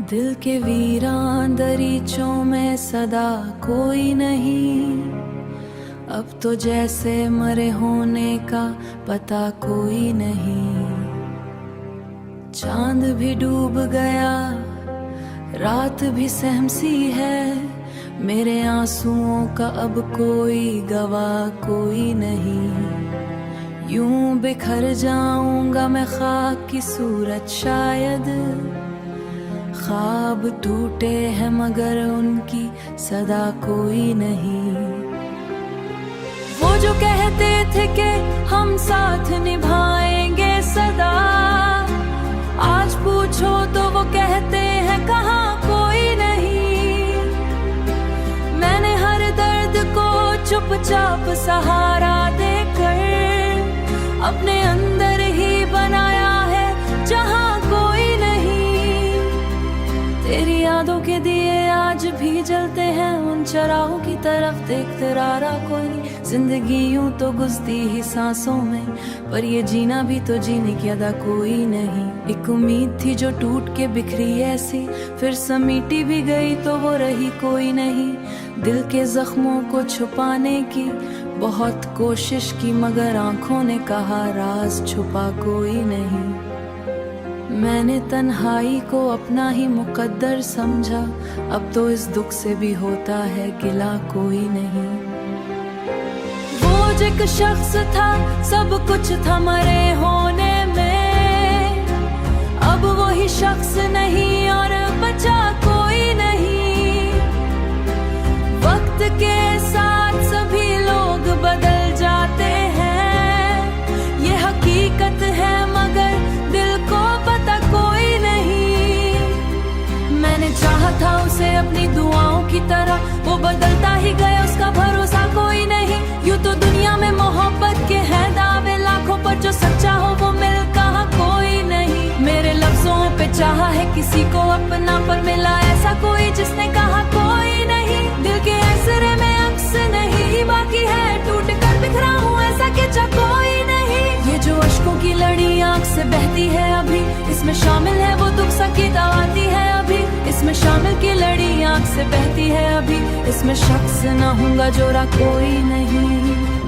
दिल के वीरान दरीचों में सदा कोई नहीं, अब तो जैसे मरे होने का पता कोई नहीं। चांद भी डूब गया, रात भी सहमसी है, मेरे आंसुओं का अब कोई गवाह कोई नहीं। यूं बिखर जाऊंगा मैं खाक की सूरत, शायद ख्वाब टूटे हैं मगर उनकी सदा कोई नहीं। वो जो कहते थे कि हम साथ निभाएंगे सदा, आज पूछो तो वो कहते हैं कहाँ कोई नहीं। मैंने हर दर्द को चुपचाप सहारा देकर अपने अंदर ही बनाया है जहाँ कोई नहीं। तेरी यादों के दिए आज भी जलते हैं, उन चराहों की तरफ देखते रहा कोई नहीं। जिंदगी यूं तो गुजरती ही सांसों में, पर ये जीना भी तो जीने की अदा कोई नहीं। एक उम्मीद थी जो टूट के बिखरी ऐसी, फिर समीटी भी गई तो वो रही कोई नहीं। दिल के जख्मों को छुपाने की बहुत कोशिश की, मगर आंखों ने कहा राज छुपा कोई नहीं। मैंने तन्हाई को अपना ही मुकद्दर समझा, अब तो इस दुख से भी होता है गिला कोई नहीं। वो जो एक शख्स था, सब कुछ था मरे होने में, अब वही शख्स नहीं और बचा कोई नहीं। वक्त के साथ सभी लोग बदल जाते हैं, ये हकीकत है मगर दिल को पता कोई नहीं। मैंने चाहा था उसे अपनी दुआओं की तरह, वो बदलता ही गया उसका भरोसा कोई नहीं। यूं तो दुनिया में मोहब्बत के हैं दावे लाखों, पर जो सच्चा हो वो मिल कहाँ कोई नहीं। मेरे लफ्जों पे चाहा है किसी को अपना, पर मिला ऐसा कोई जिसने कहा कोई नहीं। दिल के ऐसरे में अक्स नहीं बाकी है, टूट कर बिखरा हूँ ऐसा कि चाह कोई नहीं। ये जो अश्कों की लड़ी आंख से बहती है अभी, इसमें शामिल है वो दुख सा की दवाती है अभी। इसमें शामिल की लड़ी आंख से बहती है अभी, इसमें शख्स ना होगा जोरा कोई नहीं।